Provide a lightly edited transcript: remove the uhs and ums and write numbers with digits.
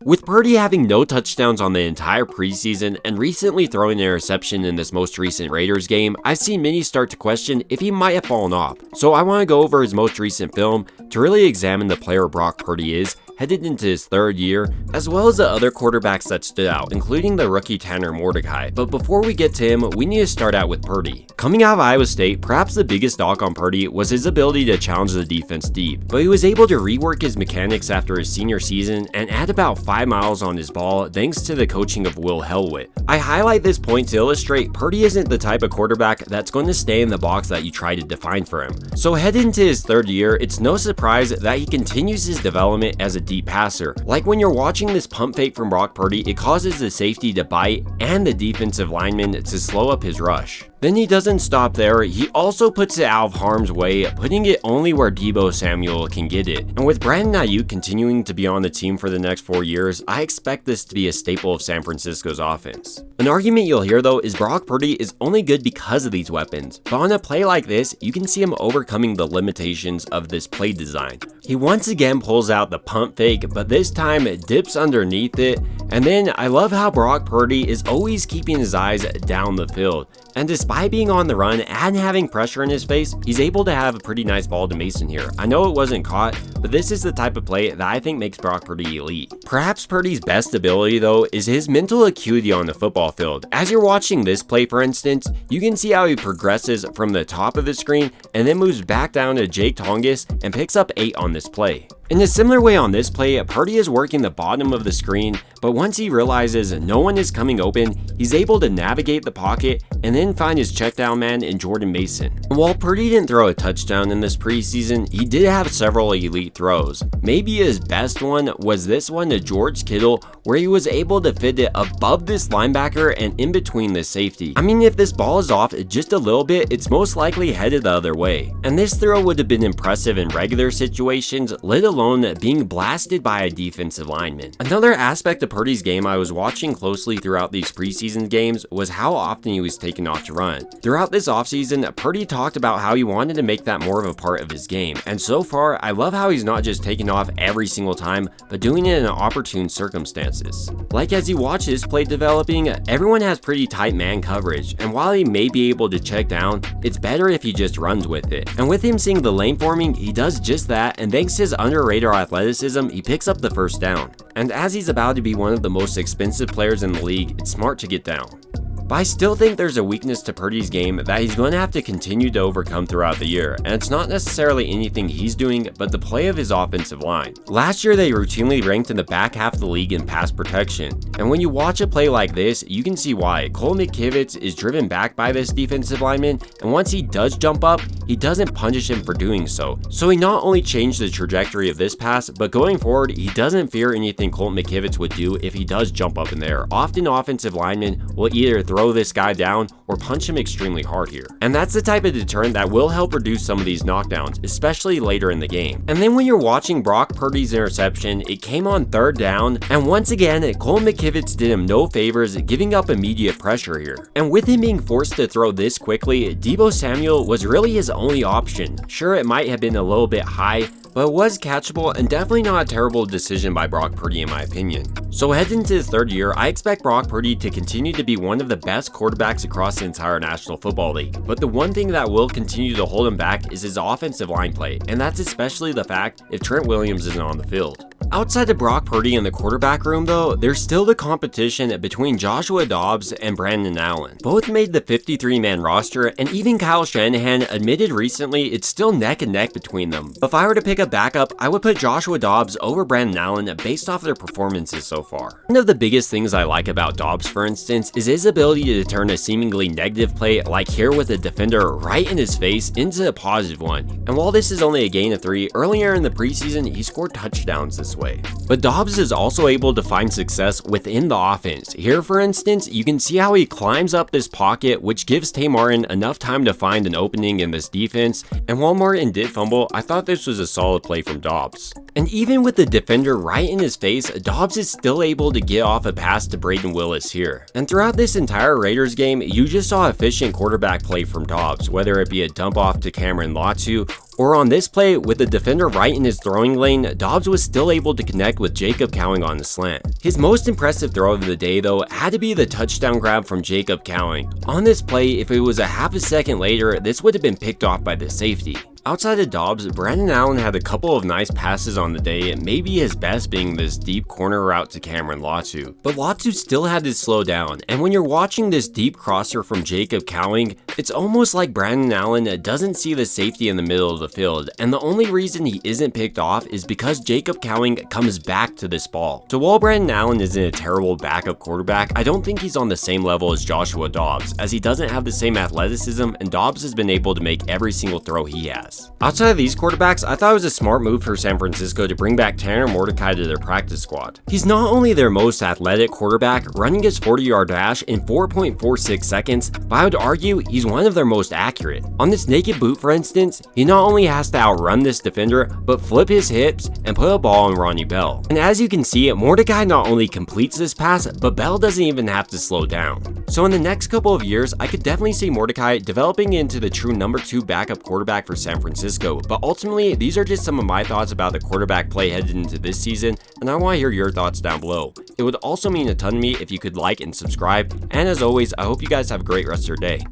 With Purdy having no touchdowns on the entire preseason and recently throwing an interception in this most recent Raiders game, I've seen many start to question if he might have fallen off. So I want to go over his most recent film to really examine the player Brock Purdy is headed into his third year, as well as the other quarterbacks that stood out, including the rookie Tanner Mordecai. But before we get to him, we need to start out with Purdy. Coming out of Iowa State, perhaps the biggest knock on Purdy was his ability to challenge the defense deep, but he was able to rework his mechanics after his senior season and add about 5 miles on his ball thanks to the coaching of Will Helwit. I highlight this point to illustrate Purdy isn't the type of quarterback that's going to stay in the box that you try to define for him. So heading into his third year, it's no surprise that he continues his development as a deep passer. Like when you're watching this pump fake from Brock Purdy, it causes the safety to bite and the defensive lineman to slow up his rush. Then he doesn't stop there, he also puts it out of harm's way, putting it only where Deebo Samuel can get it. And with Brandon Aiyuk continuing to be on the team for the next 4 years, I expect this to be a staple of San Francisco's offense. An argument you'll hear though is Brock Purdy is only good because of these weapons, but on a play like this, you can see him overcoming the limitations of this play design. He once again pulls out the pump fake, but this time it dips underneath it, and then I love how Brock Purdy is always keeping his eyes down the field. And despite being on the run and having pressure in his face, he's able to have a pretty nice ball to Mason here. I know it wasn't caught, but this is the type of play that I think makes Brock Purdy elite. Perhaps Purdy's best ability though is his mental acuity on the football field. As you're watching this play for instance, you can see how he progresses from the top of the screen and then moves back down to Jake Tonges and picks up 8 on this play. In a similar way on this play, Purdy is working the bottom of the screen, but once he realizes no one is coming open, he's able to navigate the pocket and then find his checkdown man in Jordan Mason. And while Purdy didn't throw a touchdown in this preseason, he did have several elite throws. Maybe his best one was this one to George Kittle, where he was able to fit it above this linebacker and in between the safety. I mean, if this ball is off just a little bit, it's most likely headed the other way. And this throw would have been impressive in regular situations, let alone being blasted by a defensive lineman. Another aspect of Purdy's game I was watching closely throughout these preseason games was how often he was taken off to run. Throughout this offseason, Purdy talked about how he wanted to make that more of a part of his game, and so far, I love how he's not just taking off every single time, but doing it in opportune circumstances. Like as you watch his play developing, everyone has pretty tight man coverage, and while he may be able to check down, it's better if he just runs with it. And with him seeing the lane forming, he does just that, and thanks to his underrated athleticism, he picks up the first down. And as he's about to be one of the most expensive players in the league, it's smart to get down. But I still think there's a weakness to Purdy's game that he's going to have to continue to overcome throughout the year, and it's not necessarily anything he's doing, but the play of his offensive line. Last year they routinely ranked in the back half of the league in pass protection, and when you watch a play like this, you can see why. Cole McKivitz is driven back by this defensive lineman, and once he does jump up, he doesn't punish him for doing so. So he not only changed the trajectory of this pass, but going forward, he doesn't fear anything Colt McKivitz would do if he does jump up in there. Often offensive linemen will either throw this guy down or punch him extremely hard here. And that's the type of deterrent that will help reduce some of these knockdowns, especially later in the game. And then when you're watching Brock Purdy's interception, it came on third down, and once again, Cole McKivitz did him no favors, giving up immediate pressure here. And with him being forced to throw this quickly, Deebo Samuel was really his only option. Sure, it might have been a little bit high, but it was catchable and definitely not a terrible decision by Brock Purdy in my opinion. So heading into his third year, I expect Brock Purdy to continue to be one of the best quarterbacks across the entire National Football League. But the one thing that will continue to hold him back is his offensive line play, and that's especially the fact if Trent Williams isn't on the field. Outside of Brock Purdy in the quarterback room though, there's still the competition between Joshua Dobbs and Brandon Allen. Both made the 53-man roster, and even Kyle Shanahan admitted recently it's still neck and neck between them. If I were to pick a backup, I would put Joshua Dobbs over Brandon Allen based off their performances so far. One of the biggest things I like about Dobbs, for instance, is his ability to turn a seemingly negative play, like here with a defender right in his face, into a positive one. And while this is only a gain of 3, earlier in the preseason, he scored touchdowns this way. But Dobbs is also able to find success within the offense. Here, for instance, you can see how he climbs up this pocket, which gives Tay Martin enough time to find an opening in this defense. And while Martin did fumble, I thought this was a solid play from Dobbs. And even with the defender right in his face, Dobbs is still able to get off a pass to Brayden Willis here. And throughout this entire Raiders game, you just saw efficient quarterback play from Dobbs, whether it be a dump off to Cameron Latu Or on this play, with the defender right in his throwing lane, Dobbs was still able to connect with Jacob Cowing on the slant. His most impressive throw of the day though had to be the touchdown grab from Jacob Cowing. On this play, if it was a half a second later, this would have been picked off by the safety. Outside of Dobbs, Brandon Allen had a couple of nice passes on the day, maybe his best being this deep corner route to Cameron Latu. But Latu still had to slow down, and when you're watching this deep crosser from Jacob Cowing, it's almost like Brandon Allen doesn't see the safety in the middle of the field, and the only reason he isn't picked off is because Jacob Cowing comes back to this ball. So while Brandon Allen isn't a terrible backup quarterback, I don't think he's on the same level as Joshua Dobbs, as he doesn't have the same athleticism, and Dobbs has been able to make every single throw he has. Outside of these quarterbacks, I thought it was a smart move for San Francisco to bring back Tanner Mordecai to their practice squad. He's not only their most athletic quarterback, running his 40-yard dash in 4.46 seconds, but I would argue he's one of their most accurate. On this naked boot, for instance, he not only has to outrun this defender, but flip his hips and put a ball on Ronnie Bell. And as you can see, Mordecai not only completes this pass, but Bell doesn't even have to slow down. So in the next couple of years, I could definitely see Mordecai developing into the true number 2 backup quarterback for San Francisco, but ultimately, these are just some of my thoughts about the quarterback play headed into this season, and I want to hear your thoughts down below. It would also mean a ton to me if you could like and subscribe, and as always, I hope you guys have a great rest of your day.